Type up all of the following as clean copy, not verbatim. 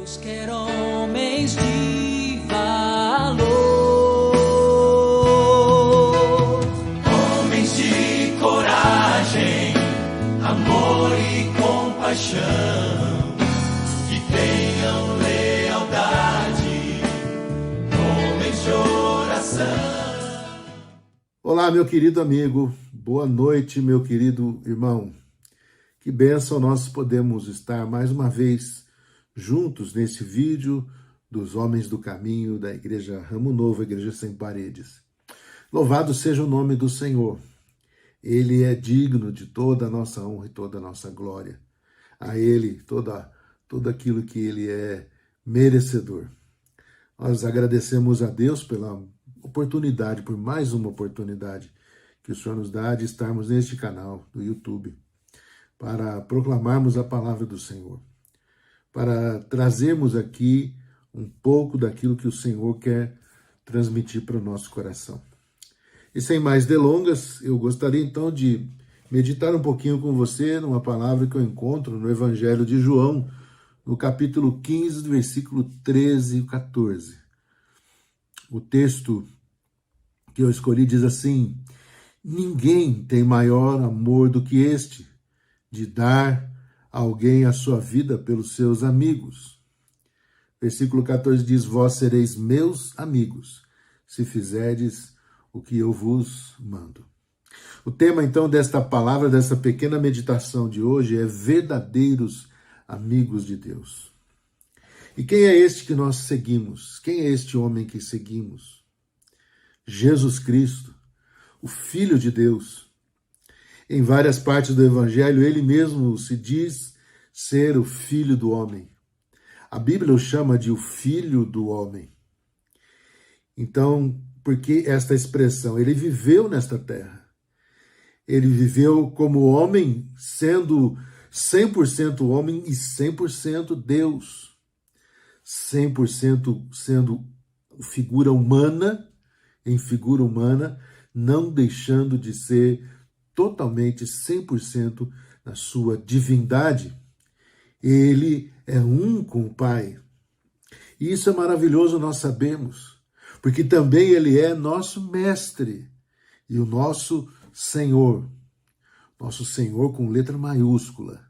Deus quer homens de valor, homens de coragem, amor e compaixão, que tenham lealdade, homens de oração. Olá, meu querido amigo, boa noite, meu querido irmão. Que bênção nós podemos estar mais uma vez juntos nesse vídeo dos Homens do Caminho da Igreja Ramo Novo, Igreja Sem Paredes. Louvado seja o nome do Senhor. Ele é digno de toda a nossa honra e toda a nossa glória. A Ele, tudo aquilo que Ele é merecedor. Nós agradecemos a Deus pela oportunidade, por mais uma oportunidade que o Senhor nos dá de estarmos neste canal do YouTube, para proclamarmos a palavra do Senhor, para trazermos aqui um pouco daquilo que o Senhor quer transmitir para o nosso coração. E sem mais delongas, eu gostaria então de meditar um pouquinho com você numa palavra que eu encontro no Evangelho de João, no capítulo 15, versículo 13 e 14. O texto que eu escolhi diz assim: ninguém tem maior amor do que este, de dar a alguém a sua vida pelos seus amigos. Versículo 14 diz: vós sereis meus amigos, se fizerdes o que eu vos mando. O tema, então, desta palavra, dessa pequena meditação de hoje é verdadeiros amigos de Deus. E quem é este que nós seguimos? Quem é este homem que seguimos? Jesus Cristo, o Filho de Deus. Em várias partes do Evangelho, ele mesmo se diz ser o Filho do Homem. A Bíblia o chama de o Filho do Homem. Então, por que esta expressão? Ele viveu nesta terra. Ele viveu como homem, sendo 100% homem e 100% Deus. 100% sendo figura humana, em figura humana, não deixando de ser totalmente 100% na sua divindade. Ele é um com o Pai. E isso é maravilhoso, nós sabemos, porque também ele é nosso mestre e o nosso Senhor. Nosso Senhor com letra maiúscula.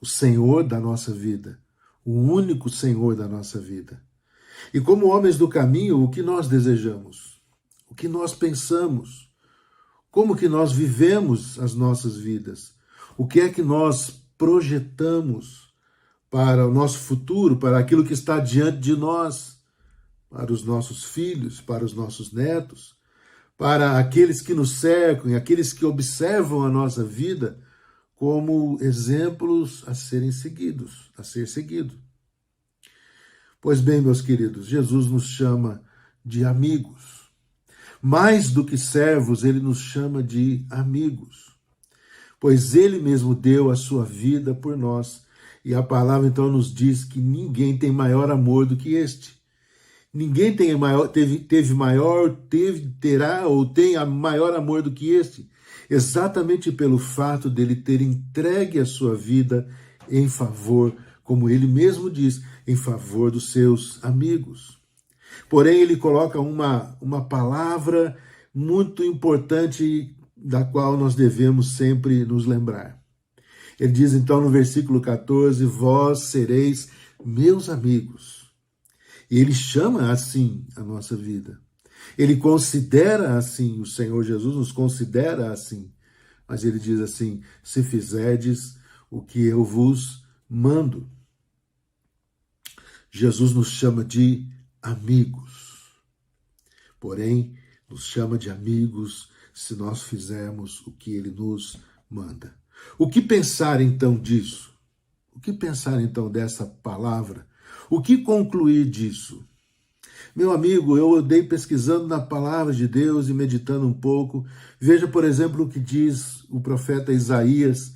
O Senhor da nossa vida. O único Senhor da nossa vida. E como homens do caminho, o que nós desejamos? O que nós pensamos? Como que nós vivemos as nossas vidas? O que é que nós projetamos para o nosso futuro, para aquilo que está diante de nós, para os nossos filhos, para os nossos netos, para aqueles que nos cercam e aqueles que observam a nossa vida como exemplos a serem seguidos, a ser seguido. Pois bem, meus queridos, Jesus nos chama de amigos. Mais do que servos, ele nos chama de amigos, pois ele mesmo deu a sua vida por nós. E a palavra então nos diz que ninguém tem maior amor do que este. Ninguém tem maior, terá ou tem maior amor do que este, exatamente pelo fato dele ter entregue a sua vida em favor, como ele mesmo diz, em favor dos seus amigos. Porém, ele coloca uma palavra muito importante da qual nós devemos sempre nos lembrar. Ele diz então no versículo 14, vós sereis meus amigos. E ele chama assim a nossa vida. Ele considera assim, o Senhor Jesus nos considera assim. Mas ele diz assim, se fizerdes o que eu vos mando. Jesus nos chama de amigos. Porém, nos chama de amigos se nós fizermos o que ele nos manda. O que pensar então disso? O que pensar então dessa palavra? O que concluir disso? Meu amigo, eu andei pesquisando na palavra de Deus e meditando um pouco. Veja, por exemplo, o que diz o profeta Isaías,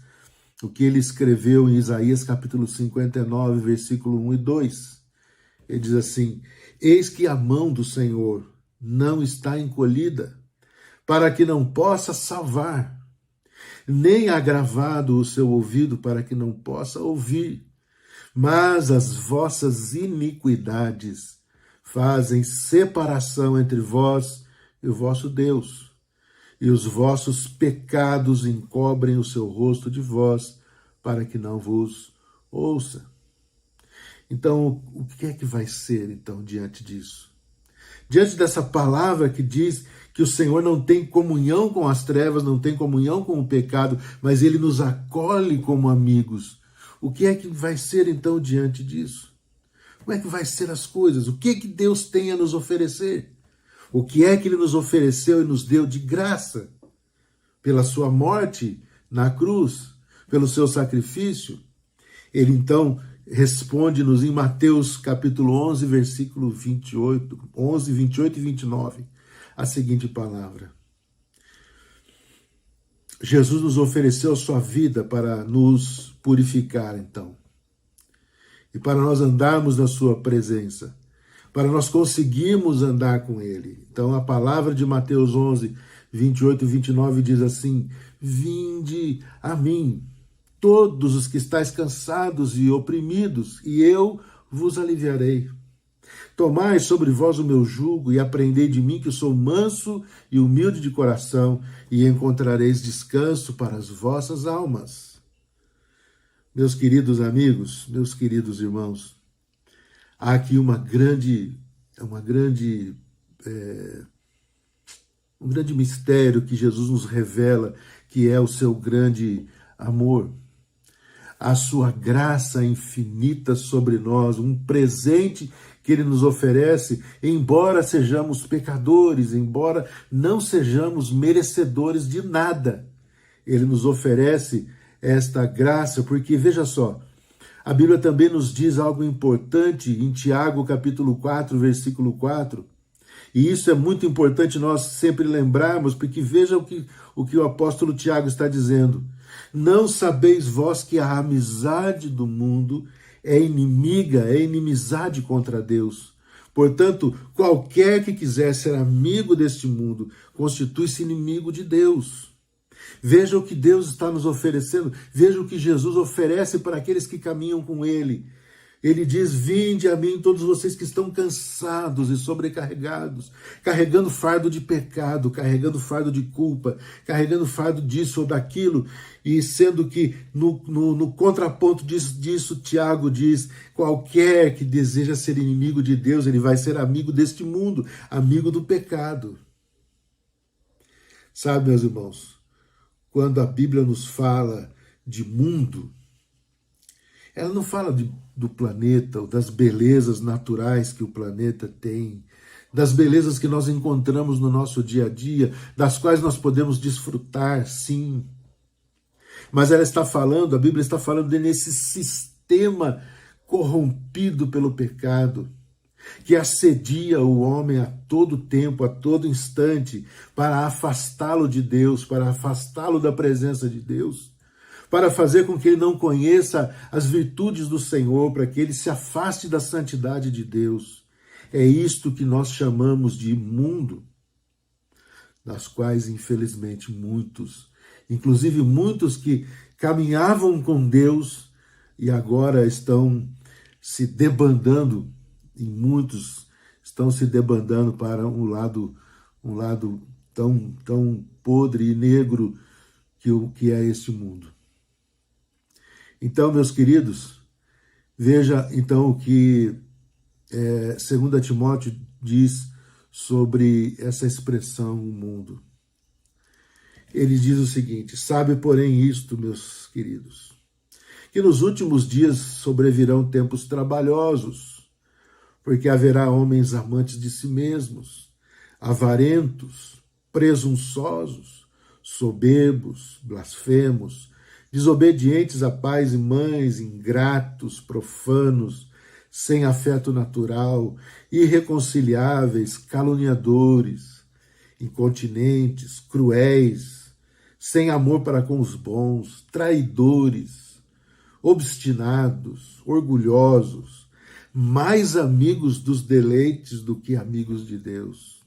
o que ele escreveu em Isaías capítulo 59, versículo 1 e 2. Ele diz assim, eis que a mão do Senhor não está encolhida, para que não possa salvar, nem agravado o seu ouvido para que não possa ouvir. Mas as vossas iniquidades fazem separação entre vós e o vosso Deus, e os vossos pecados encobrem o seu rosto de vós, para que não vos ouça. Então, o que é que vai ser, então, diante disso? Diante dessa palavra que diz que o Senhor não tem comunhão com as trevas, não tem comunhão com o pecado, mas Ele nos acolhe como amigos. O que é que vai ser, então, diante disso? Como é que vai ser as coisas? O que é que Deus tem a nos oferecer? O que é que Ele nos ofereceu e nos deu de graça? Pela sua morte na cruz, pelo seu sacrifício? Ele, então, responde-nos em Mateus capítulo 11, versículo 28, 11, 28 e 29, a seguinte palavra. Jesus nos ofereceu a sua vida para nos purificar, então, e para nós andarmos na sua presença, para nós conseguirmos andar com Ele. Então, a palavra de Mateus 11, 28 e 29 diz assim: vinde a mim, todos os que estáis cansados e oprimidos, e eu vos aliviarei. Tomai sobre vós o meu jugo e aprendei de mim, que eu sou manso e humilde de coração, e encontrareis descanso para as vossas almas. Meus queridos amigos, meus queridos irmãos, há aqui um grande mistério que Jesus nos revela, que é o seu grande amor. A sua graça infinita sobre nós, um presente que Ele nos oferece, embora sejamos pecadores, embora não sejamos merecedores de nada. Ele nos oferece esta graça, porque, veja só, a Bíblia também nos diz algo importante em Tiago, capítulo 4, versículo 4, e isso é muito importante nós sempre lembrarmos, porque veja o que o apóstolo Tiago está dizendo. Não sabeis vós que a amizade do mundo é inimizade contra Deus. Portanto, qualquer que quiser ser amigo deste mundo, constitui-se inimigo de Deus. Veja o que Deus está nos oferecendo, veja o que Jesus oferece para aqueles que caminham com Ele. Ele diz: vinde a mim todos vocês que estão cansados e sobrecarregados, carregando fardo de pecado, carregando fardo de culpa, carregando fardo disso ou daquilo, e sendo que no contraponto disso, Tiago diz: qualquer que deseja ser inimigo de Deus, ele vai ser amigo deste mundo, amigo do pecado. Sabe, meus irmãos, quando a Bíblia nos fala de mundo, ela não fala do planeta, ou das belezas naturais que o planeta tem, das belezas que nós encontramos no nosso dia a dia, das quais nós podemos desfrutar, sim. Mas ela está falando, a Bíblia está falando nesse sistema corrompido pelo pecado, que assedia o homem a todo tempo, a todo instante, para afastá-lo de Deus, para afastá-lo da presença de Deus, para fazer com que ele não conheça as virtudes do Senhor, para que ele se afaste da santidade de Deus. É isto que nós chamamos de mundo, das quais, infelizmente, muitos, inclusive muitos que caminhavam com Deus e agora estão se debandando, e muitos estão se debandando para um lado tão podre e negro que é este mundo. Então, meus queridos, veja então o que 2 Timóteo diz sobre essa expressão, o mundo. Ele diz o seguinte: sabe, porém, isto, meus queridos, que nos últimos dias sobrevirão tempos trabalhosos, porque haverá homens amantes de si mesmos, avarentos, presunçosos, soberbos, blasfemos, desobedientes a pais e mães, ingratos, profanos, sem afeto natural, irreconciliáveis, caluniadores, incontinentes, cruéis, sem amor para com os bons, traidores, obstinados, orgulhosos, mais amigos dos deleites do que amigos de Deus.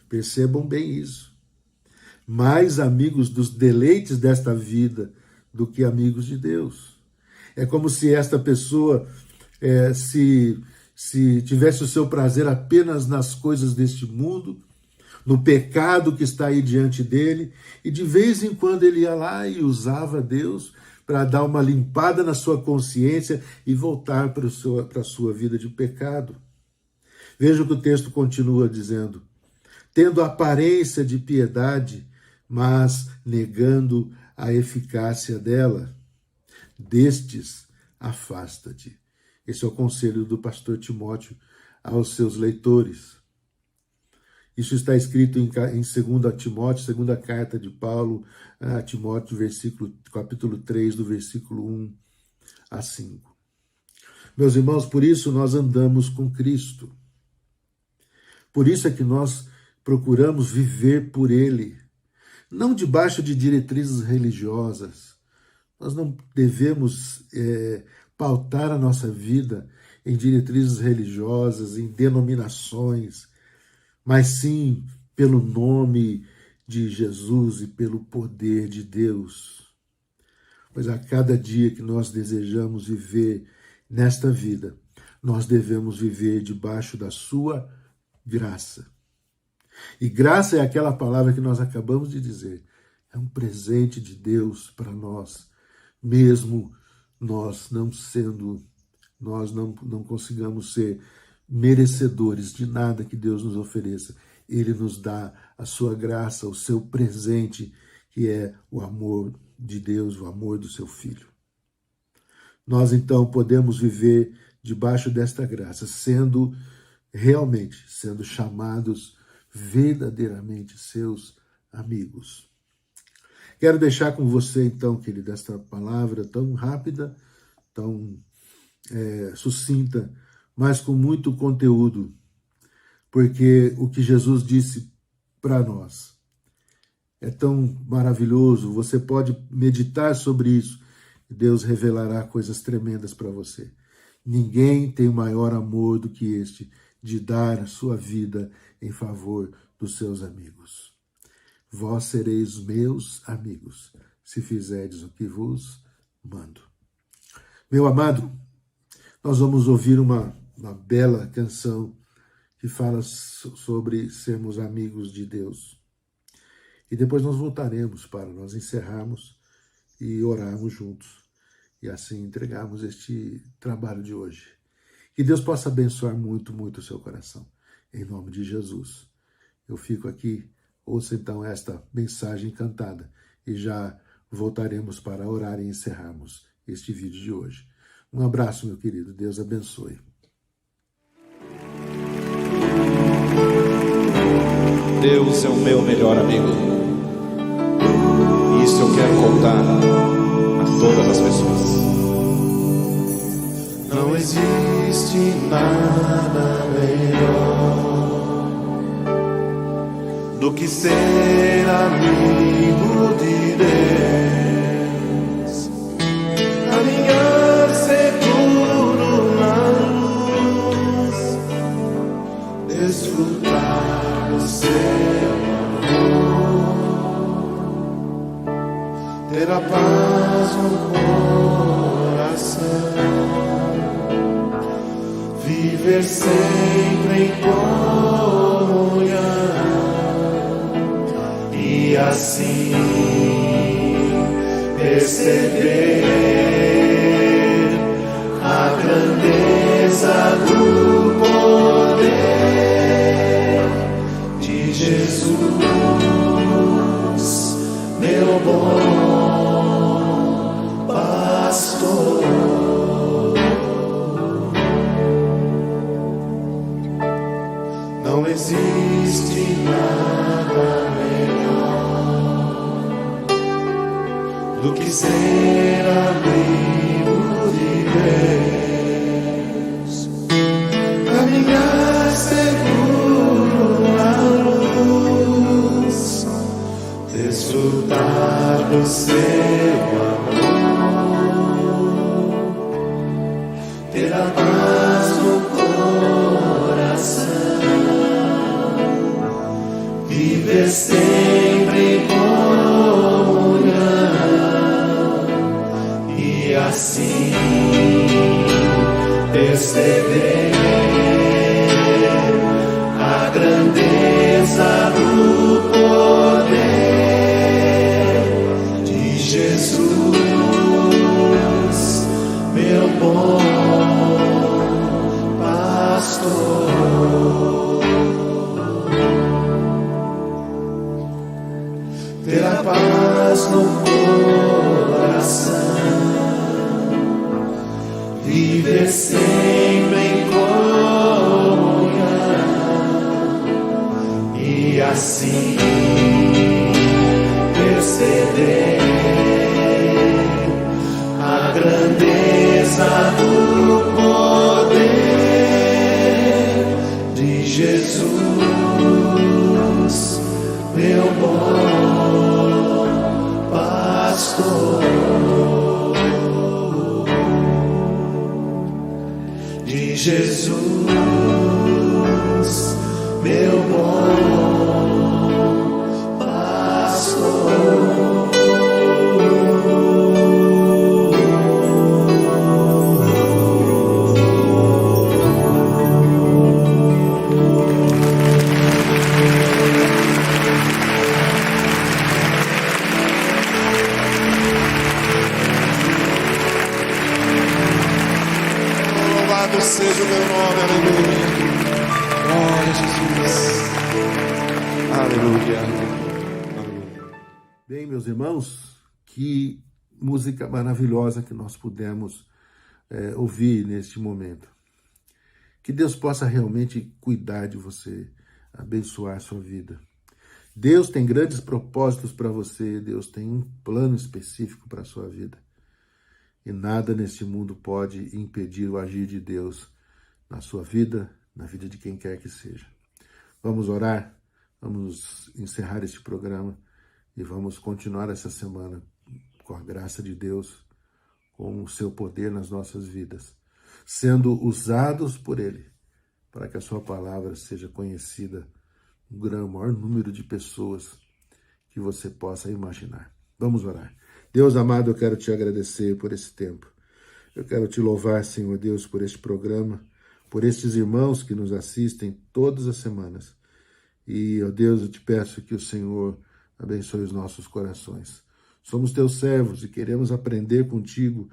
Percebam bem isso. Mais amigos dos deleites desta vida do que amigos de Deus. É como se esta pessoa se tivesse o seu prazer apenas nas coisas deste mundo, no pecado que está aí diante dele, e de vez em quando ele ia lá e usava Deus para dar uma limpada na sua consciência e voltar para a sua vida de pecado. Veja o que o texto continua dizendo: tendo aparência de piedade, mas negando a eficácia dela. Destes, afasta-te. Esse é o conselho do pastor Timóteo aos seus leitores. Isso está escrito em 2 Timóteo, segunda carta de Paulo a Timóteo, capítulo 3, do versículo 1 a 5. Meus irmãos, por isso nós andamos com Cristo. Por isso é que nós procuramos viver por Ele, não debaixo de diretrizes religiosas. Nós não devemos pautar a nossa vida em diretrizes religiosas, em denominações, mas sim pelo nome de Jesus e pelo poder de Deus. Pois a cada dia que nós desejamos viver nesta vida, nós devemos viver debaixo da sua graça. E graça é aquela palavra que nós acabamos de dizer. É um presente de Deus para nós, mesmo nós não consigamos ser merecedores de nada que Deus nos ofereça. Ele nos dá a sua graça, o seu presente, que é o amor de Deus, o amor do seu Filho. Nós, então, podemos viver debaixo desta graça, sendo chamados verdadeiramente seus amigos. Quero deixar com você, então, querido, esta palavra tão rápida, tão sucinta, mas com muito conteúdo, porque o que Jesus disse para nós é tão maravilhoso. Você pode meditar sobre isso e Deus revelará coisas tremendas para você. Ninguém tem maior amor do que este, de dar a sua vida em favor dos seus amigos. Vós sereis meus amigos, se fizerdes o que vos mando. Meu amado, nós vamos ouvir uma bela canção que fala sobre sermos amigos de Deus. E depois nós voltaremos para nós encerrarmos e orarmos juntos. E assim entregarmos este trabalho de hoje. Que Deus possa abençoar muito, muito o seu coração. Em nome de Jesus. Eu fico aqui, ouça então esta mensagem cantada. E já voltaremos para orar e encerrarmos este vídeo de hoje. Um abraço, meu querido. Deus abençoe. Deus é o meu melhor amigo. Isso eu quero contar a todas as pessoas. Não existe nada melhor do que ser amigo de Deus, caminhar seguro na luz, desfrutar do seu amor, ter a paz no coração, viver sempre em comunhão e assim perceber a grandeza do poder de Jesus, meu bom pastor. Não existe nada melhor do que ser amigo de Deus, caminhar seguro na luz, desfrutar do seu amor, ter a paz no coração, viver sempre em comunhão e assim perceber a grandeza do poder de Jesus, meu bom pastor. Ter a paz no coração, viver sempre em comunhão e assim perceber a grandeza do poder de Jesus, meu bom pastor. De Jesus, meu bom pastor. Louvado seja o meu nome, aleluia. Glória a Jesus. Aleluia. Bem, meus irmãos, que música maravilhosa que nós pudemos ouvir neste momento. Que Deus possa realmente cuidar de você, abençoar a sua vida. Deus tem grandes propósitos para você, Deus tem um plano específico para a sua vida. E nada neste mundo pode impedir o agir de Deus na sua vida, na vida de quem quer que seja. Vamos orar, vamos encerrar este programa e vamos continuar essa semana com a graça de Deus, com o seu poder nas nossas vidas, sendo usados por Ele, para que a sua palavra seja conhecida um maior número de pessoas que você possa imaginar. Vamos orar. Deus amado, eu quero te agradecer por esse tempo. Eu quero te louvar, Senhor Deus, por este programa, por estes irmãos que nos assistem todas as semanas. E, ó Deus, eu te peço que o Senhor abençoe os nossos corações. Somos teus servos e queremos aprender contigo,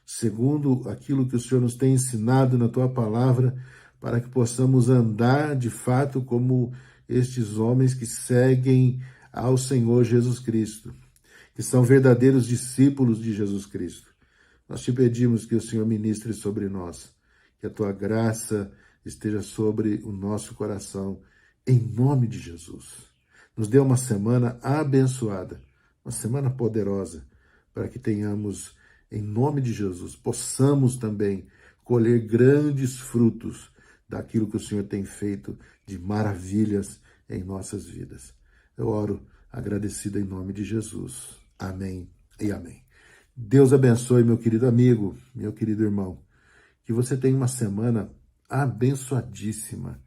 segundo aquilo que o Senhor nos tem ensinado na tua palavra, para que possamos andar de fato como estes homens que seguem ao Senhor Jesus Cristo, que são verdadeiros discípulos de Jesus Cristo. Nós te pedimos que o Senhor ministre sobre nós, que a tua graça esteja sobre o nosso coração, em nome de Jesus. Nos dê uma semana abençoada, uma semana poderosa, para que tenhamos, em nome de Jesus, possamos também colher grandes frutos daquilo que o Senhor tem feito de maravilhas em nossas vidas. Eu oro agradecido em nome de Jesus. Amém e amém. Deus abençoe, meu querido amigo, meu querido irmão. Que você tenha uma semana abençoadíssima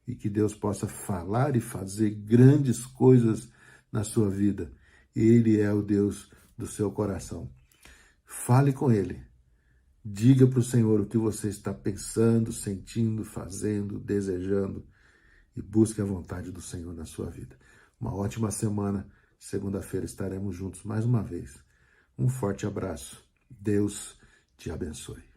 e que Deus possa falar e fazer grandes coisas na sua vida. Ele é o Deus do seu coração. Fale com Ele. Diga para o Senhor o que você está pensando, sentindo, fazendo, desejando e busque a vontade do Senhor na sua vida. Uma ótima semana. Segunda-feira estaremos juntos mais uma vez. Um forte abraço. Deus te abençoe.